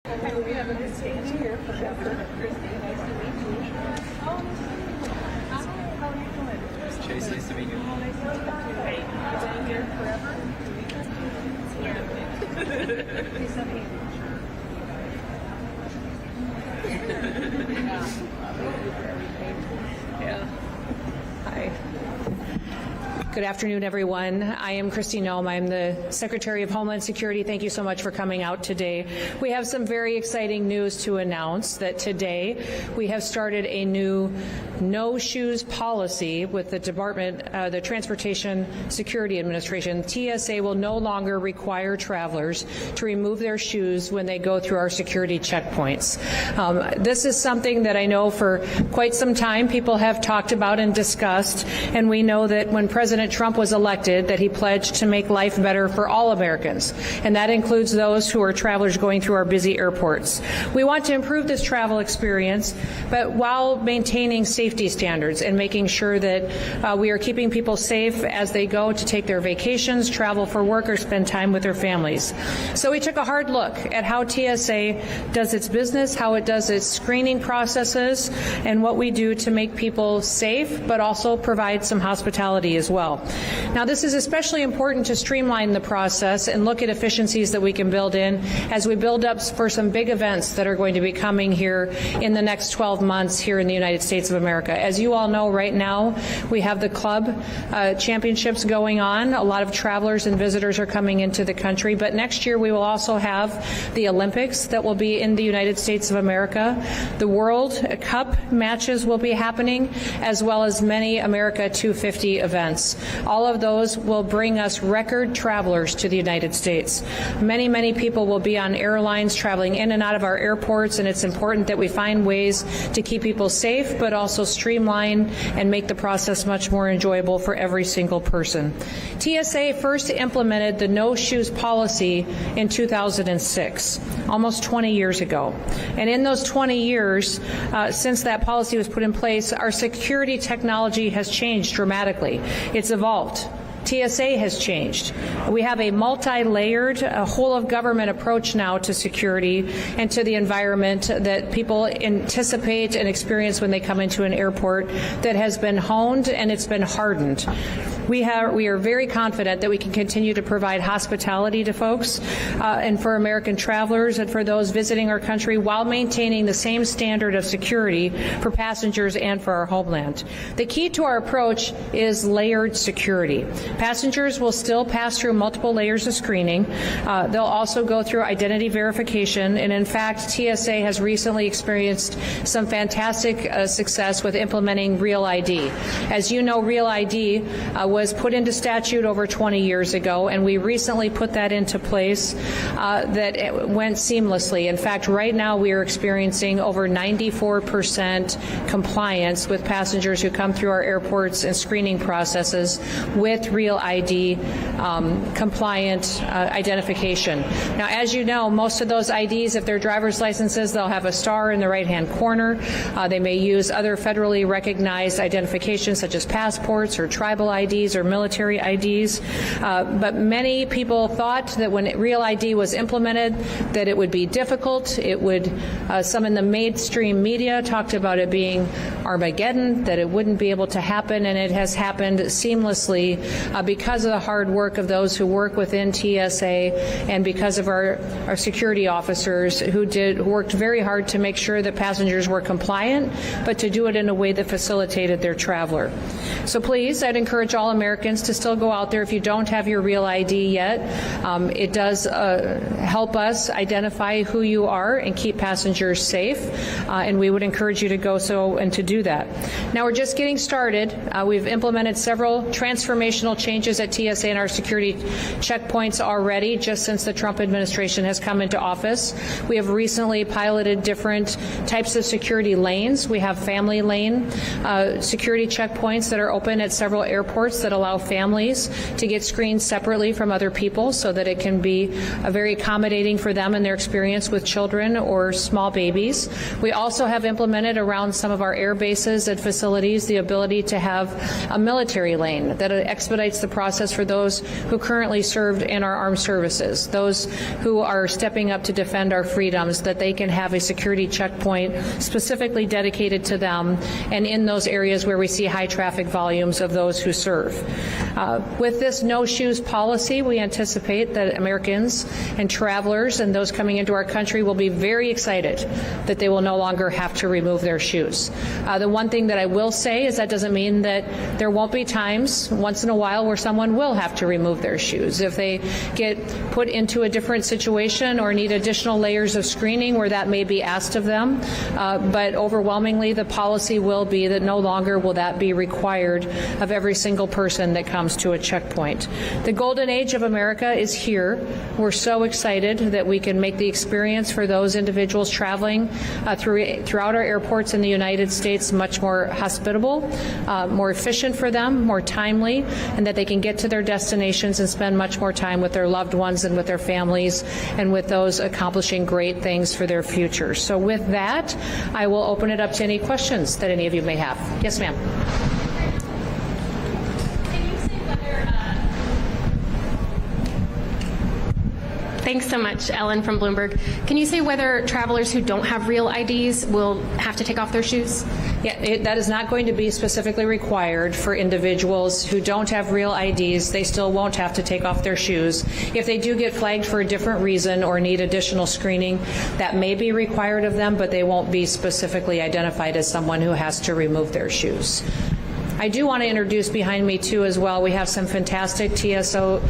Okay, we have a distinguished here for Governor Christie. Nice to meet you. How are you doing? Chase, nice to meet you. Nice to meet you. Hey, you've been here forever? Yeah. Please help me. Yeah. Hi. Good afternoon, everyone. I am Kristi Noem. I'm the Secretary of Homeland Security. Thank you so much for coming out today. We have some very exciting news to announce that today we have started a new no shoes policy with the Department, the Transportation Security Administration. TSA will no longer require travelers to remove their shoes when they go through our security checkpoints. This is something that I know for quite some time people have talked about and discussed, and we know that when President Trump was elected that he pledged to make life better for all Americans, and that includes those who are travelers going through our busy airports. We want to improve this travel experience, but while maintaining safety standards and making sure that we are keeping people safe as they go to take their vacations, travel for work, or spend time with their families. So we took a hard look at how TSA does its business, how it does its screening processes, and what we do to make people safe, but also provide some hospitality as well. Now, this is especially important to streamline the process and look at efficiencies that we can build in as we build up for some big events that are going to be coming here in the next 12 months here in the United States of America. As you all know, right now we have the club championships going on. A lot of travelers and visitors are coming into the country, but next year we will also have the Olympics that will be in the United States of America. The World Cup matches will be happening, as well as many America 250 events. All of those will bring us record travelers to the United States. Many, many people will be on airlines traveling in and out of our airports, and it's important that we find ways to keep people safe, but also streamline and make the process much more enjoyable for every single person. TSA first implemented the no shoes policy in 2006, almost 20 years ago. And in those 20 years, since that policy was put in place, our security technology has changed dramatically. It's evolved. TSA has changed. We have a multi-layered, whole-of-government approach now to security and to the environment that people anticipate and experience when they come into an airport that has been honed and it's been hardened. We are very confident that we can continue to provide hospitality to folks and for American travelers and for those visiting our country while maintaining the same standard of security for passengers and for our homeland. The key to our approach is layered security. Passengers will still pass through multiple layers of screening. They'll also go through identity verification, and in fact, TSA has recently experienced some fantastic success with implementing Real ID. As you know, Real ID was put into statute over 20 years ago, and we recently put that into place that it went seamlessly. In fact, right now we are experiencing over 94% compliance with passengers who come through our airports and screening processes with Real ID compliant identification. Now, as you know, most of those IDs, if they're driver's licenses, they'll have a star in the right-hand corner. They may use other federally recognized identifications such as passports or tribal IDs or military IDs. But many people thought that when Real ID was implemented that it would be difficult. It would, some in the mainstream media talked about it being Armageddon, that it wouldn't be able to happen, and it has happened seamlessly because of the hard work of those who work within TSA and because of our security officers who worked very hard to make sure that passengers were compliant, but to do it in a way that facilitated their traveler. So please, I'd encourage all Americans to still go out there if you don't have your Real ID yet. It does help us identify who you are and keep passengers safe, and we would encourage you to go so and to do that. Now, we're just getting started. We've implemented several transformational changes at TSA and our security checkpoints already just since the Trump administration has come into office. We have recently piloted different types of security lanes. We have family lane security checkpoints that are open at several airports that that allow families to get screened separately from other people so that it can be very accommodating for them and their experience with children or small babies. We also have implemented around some of our air bases and facilities the ability to have a military lane that expedites the process for those who currently served in our armed services, those who are stepping up to defend our freedoms, that they can have a security checkpoint specifically dedicated to them and in those areas where we see high traffic volumes of those who serve. With this no shoes policy, we anticipate that Americans and travelers and those coming into our country will be very excited that they will no longer have to remove their shoes. The one thing that I will say is that doesn't mean that there won't be times once in a while where someone will have to remove their shoes. If they get put into a different situation or need additional layers of screening where that may be asked of them, but overwhelmingly the policy will be that no longer will that be required of every single person that comes to a checkpoint. The golden age of America is here. We're so excited that we can make the experience for those individuals traveling throughout our airports in the United States much more hospitable, more efficient for them, more timely, and that they can get to their destinations and spend much more time with their loved ones and with their families and with those accomplishing great things for their future. So with that, I will open it up to any questions that any of you may have. Yes, ma'am. Thanks so much, Ellen from Bloomberg. Can you say whether travelers who don't have real IDs will have to take off their shoes? Yeah, that is not going to be specifically required for individuals who don't have real IDs. They still won't have to take off their shoes. If they do get flagged for a different reason or need additional screening, that may be required of them, but they won't be specifically identified as someone who has to remove their shoes. I do want to introduce behind me, too, as well. We have some fantastic TSO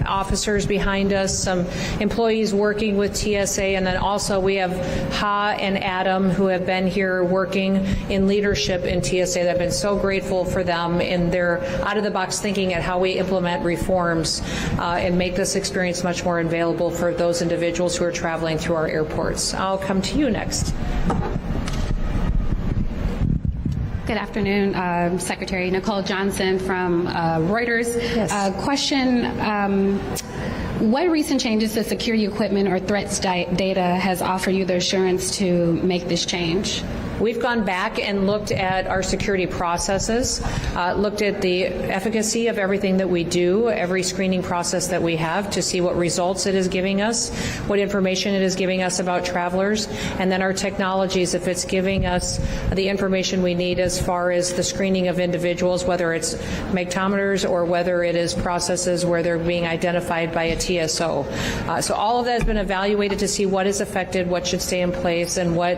officers behind us, some employees working with TSA, and then also we have Ha and Adam, who have been here working in leadership in TSA. I've been so grateful for them in their out-of-the-box thinking at how we implement reforms and make this experience much more available for those individuals who are traveling through our airports. I'll come to you next. Good afternoon, Secretary Nicole Johnson from Reuters. Yes. Question, what recent changes to security equipment or threats data has offered you the assurance to make this change? We've gone back and looked at our security processes, looked at the efficacy of everything that we do, every screening process that we have to see what results it is giving us, what information it is giving us about travelers, and then our technologies, if it's giving us the information we need as far as the screening of individuals, whether it's magnetometers or whether it is processes where they're being identified by a TSO. So all of that has been evaluated to see what is affected, what should stay in place, and what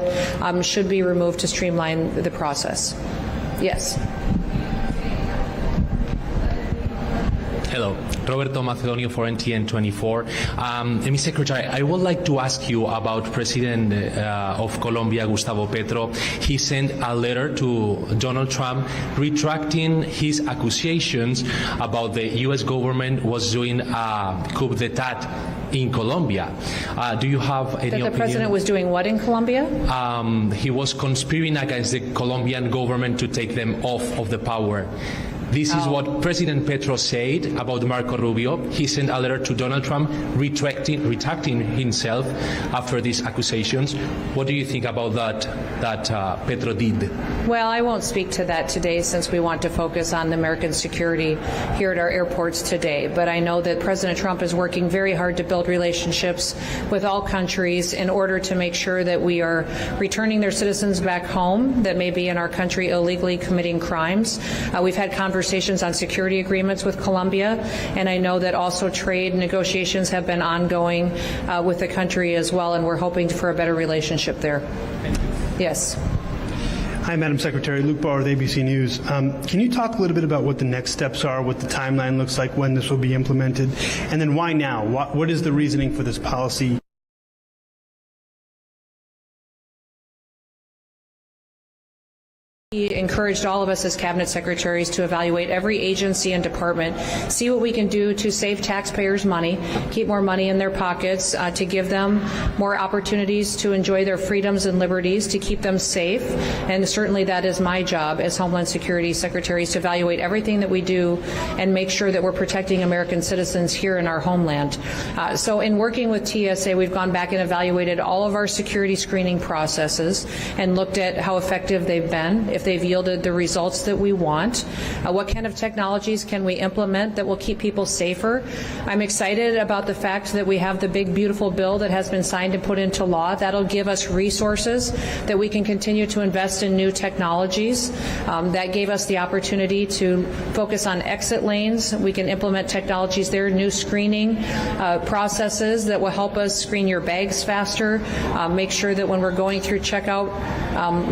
should be removed to streamline the process. Yes. Hello, Roberto Macedonio for NTN24. Mr. Secretary, I would like to ask you about President of Colombia, Gustavo Petro. He sent a letter to Donald Trump retracting his accusations about the U.S. government was doing a coup d'etat in Colombia. Do you have any opinion? That the president was doing what in Colombia? He was conspiring against the Colombian government to take them off of the power. This is what President Petro said about Marco Rubio. He sent a letter to Donald Trump retracting himself after these accusations. What do you think about that Petro did? Well, I won't speak to that today since we want to focus on the American security here at our airports today. But I know that President Trump is working very hard to build relationships with all countries in order to make sure that we are returning their citizens back home that may be in our country illegally committing crimes. We've had conversations on security agreements with Colombia, and I know that also trade negotiations have been ongoing with the country as well, and we're hoping for a better relationship there. Yes. Hi, Madam Secretary. Luke Barr with ABC News. Can you talk a little bit about what the next steps are, what the timeline looks like, when this will be implemented, and then why now? What is the reasoning for this policy? He encouraged all of us as cabinet secretaries to evaluate every agency and department, see what we can do to save taxpayers money, keep more money in their pockets, to give them more opportunities to enjoy their freedoms and liberties, to keep them safe. And certainly that is my job as Homeland Security Secretary, to evaluate everything that we do and make sure that we're protecting American citizens here in our homeland. So in working with TSA, we've gone back and evaluated all of our security screening processes and looked at how effective they've been, if they've yielded the results that we want, what kind of technologies can we implement that will keep people safer. I'm excited about the fact that we have the big, beautiful bill that has been signed and put into law. That'll give us resources that we can continue to invest in new technologies. That gave us the opportunity to focus on exit lanes. We can implement technologies there, new screening processes that will help us screen your bags faster, make sure that when we're going through checkout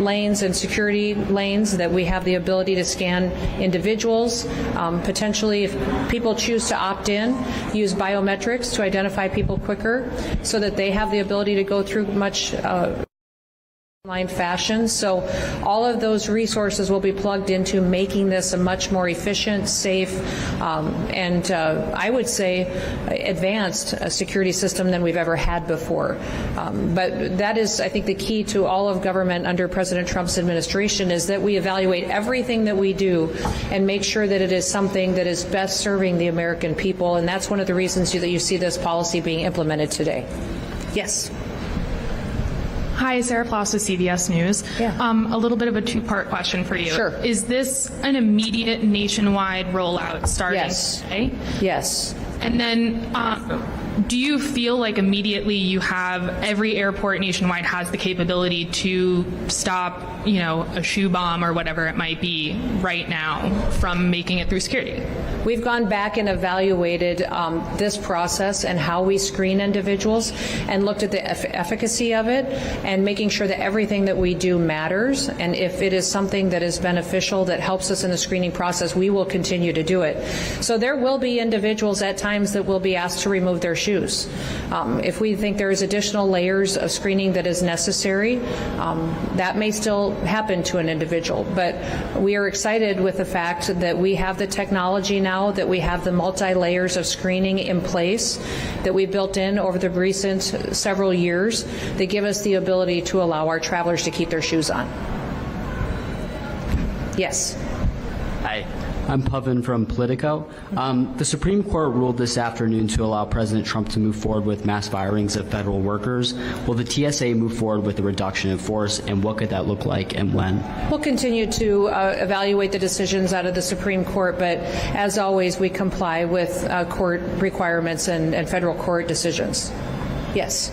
lanes and security lanes that we have the ability to scan individuals. Potentially, if people choose to opt in, use biometrics to identify people quicker so that they have the ability to go through much online fashion. So all of those resources will be plugged into making this a much more efficient, safe, and I would say advanced security system than we've ever had before. But that is, I think, the key to all of government under President Trump's administration, is that we evaluate everything that we do and make sure that it is something that is best serving the American people, and that's one of the reasons that you see this policy being implemented today. Yes. Hi, Sarah Ploss with CBS News. Yeah. A little bit of a two-part question for you. Sure. Is this an immediate nationwide rollout starting today? Yes. And then do you feel like immediately you have every airport nationwide has the capability to stop, a shoe bomb or whatever it might be right now from making it through security? We've gone back and evaluated this process and how we screen individuals and looked at the efficacy of it and making sure that everything that we do matters. And if it is something that is beneficial, that helps us in the screening process, we will continue to do it. So there will be individuals at times that will be asked to remove their shoes. If we think there is additional layers of screening that is necessary, that may still happen to an individual. But we are excited with the fact that we have the technology now, that we have the multi-layers of screening in place that we've built in over the recent several years that give us the ability to allow our travelers to keep their shoes on. Yes. Hi. I'm Pavan from Politico. The Supreme Court ruled this afternoon to allow President Trump to move forward with mass firings of federal workers. Will the TSA move forward with a reduction in force, and what could that look like and when? We'll continue to evaluate the decisions out of the Supreme Court, but as always, we comply with court requirements and federal court decisions. Yes.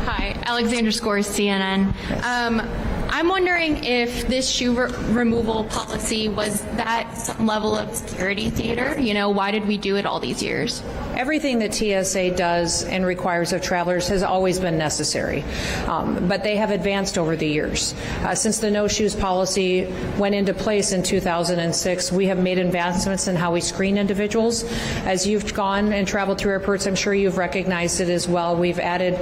Hi, Alexandra Scores, CNN. Yes. I'm wondering if this shoe removal policy was that some level of security theater? Why did we do it all these years? Everything that TSA does and requires of travelers has always been necessary, but they have advanced over the years. Since the no shoes policy went into place in 2006, we have made advancements in how we screen individuals. As you've gone and traveled through airports, I'm sure you've recognized it as well. We've added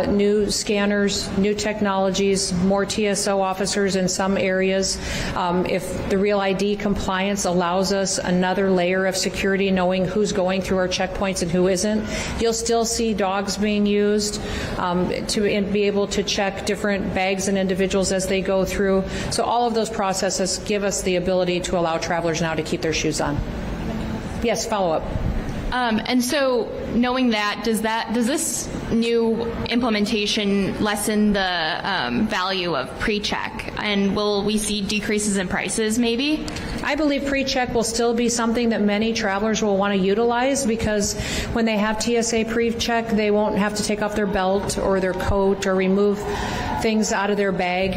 new scanners, new technologies, more TSO officers in some areas. If the Real ID compliance allows us another layer of security, knowing who's going through our checkpoints and who isn't, you'll still see dogs being used to be able to check different bags and individuals as they go through. So all of those processes give us the ability to allow travelers now to keep their shoes on. Yes, follow up. And so, knowing that, does this new implementation lessen the value of PreCheck? And will we see decreases in prices, maybe? I believe PreCheck will still be something that many travelers will want to utilize, because when they have TSA PreCheck, they won't have to take off their belt or their coat or remove things out of their bag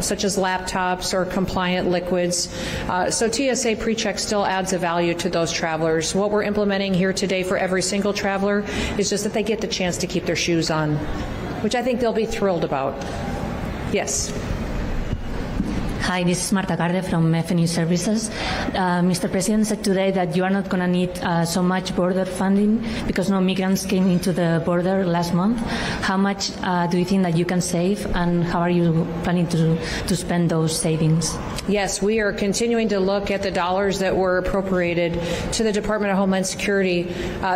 such as laptops or compliant liquids. So TSA PreCheck still adds a value to those travelers. What we're implementing here today for every single traveler is just that they get the chance to keep their shoes on, which I think they'll be thrilled about. Yes. Hi, this is Marta Garde from FNU Services. Mr. President said today that you are not going to need so much border funding because no migrants came into the border last month. How much do you think that you can save, and how are you planning to spend those savings? Yes, we are continuing to look at the dollars that were appropriated to the Department of Homeland Security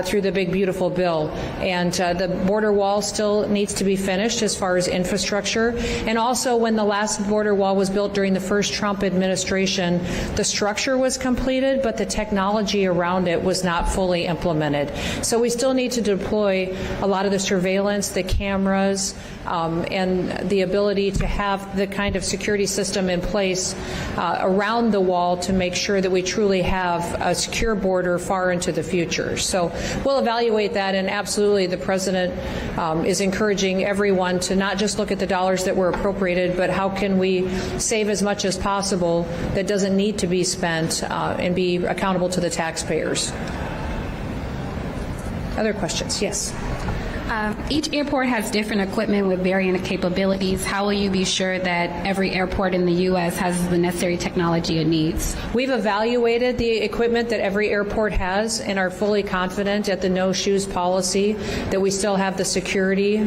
through the Big Beautiful Bill. And the border wall still needs to be finished as far as infrastructure. And also, when the last border wall was built during the first Trump administration, the structure was completed, but the technology around it was not fully implemented. So we still need to deploy a lot of the surveillance, the cameras, and the ability to have the kind of security system in place around the wall to make sure that we truly have a secure border far into the future. So we'll evaluate that, and absolutely the President is encouraging everyone to not just look at the dollars that were appropriated, but how can we save as much as possible that doesn't need to be spent and be accountable to the taxpayers. Other questions? Yes. Each airport has different equipment with varying capabilities. How will you be sure that every airport in the U.S. has the necessary technology it needs? We've evaluated the equipment that every airport has and are fully confident at the no shoes policy that we still have the security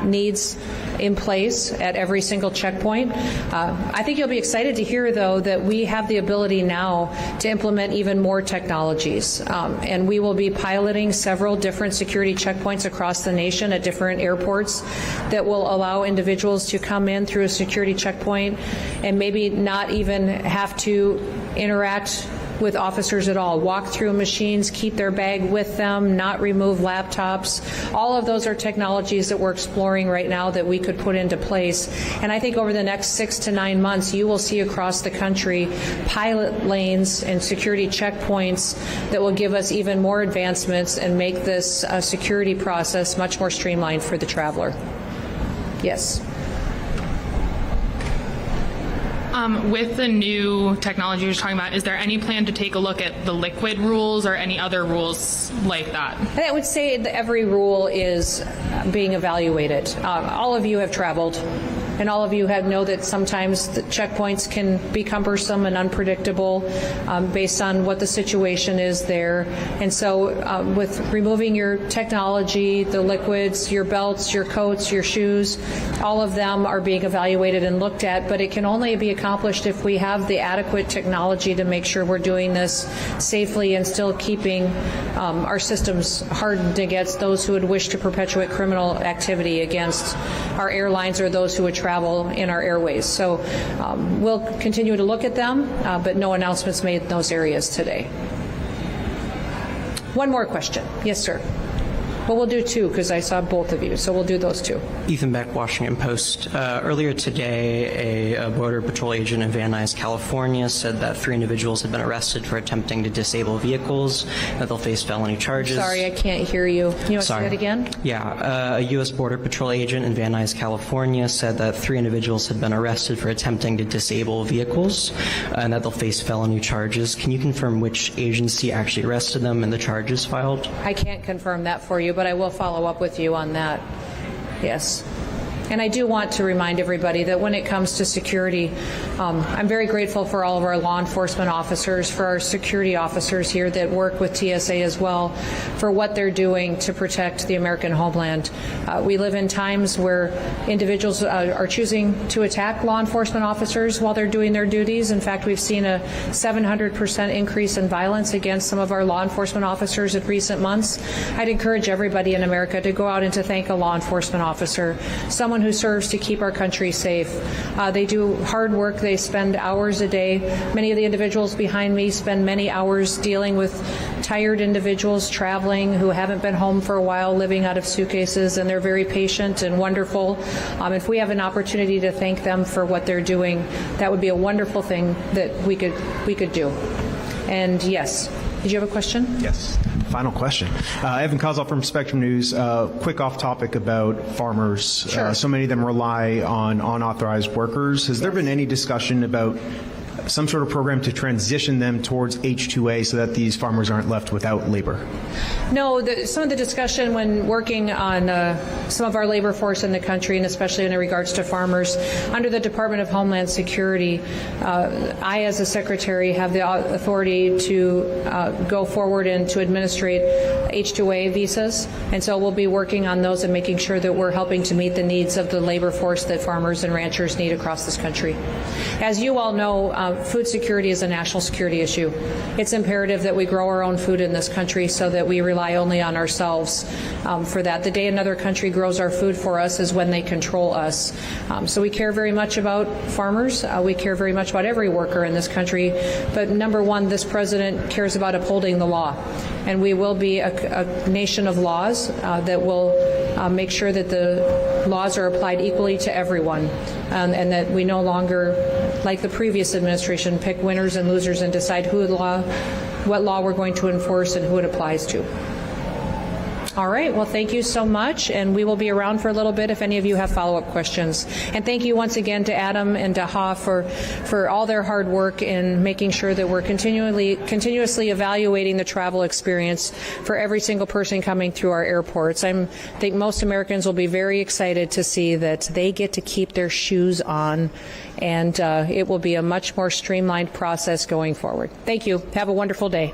needs in place at every single checkpoint. I think you'll be excited to hear, though, that we have the ability now to implement even more technologies. And we will be piloting several different security checkpoints across the nation at different airports that will allow individuals to come in through a security checkpoint and maybe not even have to interact with officers at all, walk through machines, keep their bag with them, not remove laptops. All of those are technologies that we're exploring right now that we could put into place. And I think over the next 6 to 9 months, you will see across the country pilot lanes and security checkpoints that will give us even more advancements and make this security process much more streamlined for the traveler. Yes. With the new technology you're talking about, is there any plan to take a look at the liquid rules or any other rules like that? And I would say that every rule is being evaluated. All of you have traveled, and all of you know that sometimes the checkpoints can be cumbersome and unpredictable based on what the situation is there. And so with removing your technology, the liquids, your belts, your coats, your shoes, all of them are being evaluated and looked at, but it can only be accomplished if we have the adequate technology to make sure we're doing this safely and still keeping our systems hardened against those who would wish to perpetuate criminal activity against our airlines or those who would travel in our airways. So we'll continue to look at them, but no announcements made in those areas today. One more question. Yes, sir. Well, we'll do two because I saw both of you, so we'll do those two. Ethan Beck, Washington Post. Earlier today, a Border Patrol agent in Van Nuys, California, said that 3 individuals had been arrested for attempting to disable vehicles, that they'll face felony charges. Sorry, I can't hear you. You want to say that again? Yeah. A U.S. Border Patrol agent in Van Nuys, California, said that 3 individuals had been arrested for attempting to disable vehicles and that they'll face felony charges. Can you confirm which agency actually arrested them and the charges filed? I can't confirm that for you, but I will follow up with you on that. Yes. And I do want to remind everybody that when it comes to security, I'm very grateful for all of our law enforcement officers, for our security officers here that work with TSA as well, for what they're doing to protect the American homeland. We live in times where individuals are choosing to attack law enforcement officers while they're doing their duties. In fact, we've seen a 700% increase in violence against some of our law enforcement officers in recent months. I'd encourage everybody in America to go out and to thank a law enforcement officer, someone who serves to keep our country safe. They do hard work. They spend hours a day. Many of the individuals behind me spend many hours dealing with tired individuals traveling who haven't been home for a while, living out of suitcases, and they're very patient and wonderful. If we have an opportunity to thank them for what they're doing, that would be a wonderful thing that we could do. And yes, did you have a question? Yes. Final question. Evan Kozol from Spectrum News. Quick off topic about farmers. Sure. So many of them rely on unauthorized workers. Has there been any discussion about some sort of program to transition them towards H-2A so that these farmers aren't left without labor? No, some of the discussion when working on some of our labor force in the country, and especially in regards to farmers, under the Department of Homeland Security, I, as a secretary, have the authority to go forward and to administrate H-2A visas, and so we'll be working on those and making sure that we're helping to meet the needs of the labor force that farmers and ranchers need across this country. As you all know, food security is a national security issue. It's imperative that we grow our own food in this country so that we rely only on ourselves for that. The day another country grows our food for us is when they control us. So we care very much about farmers. We care very much about every worker in this country. But number one, this president cares about upholding the law. And we will be a nation of laws that will make sure that the laws are applied equally to everyone, and that we no longer, like the previous administration, pick winners and losers and decide what law we're going to enforce and who it applies to. All right. Well, thank you so much, and we will be around for a little bit if any of you have follow-up questions. And thank you once again to Adam and to Ha for all their hard work in making sure that we're continuously evaluating the travel experience for every single person coming through our airports. I think most Americans will be very excited to see that they get to keep their shoes on, and it will be a much more streamlined process going forward. Thank you. Have a wonderful day.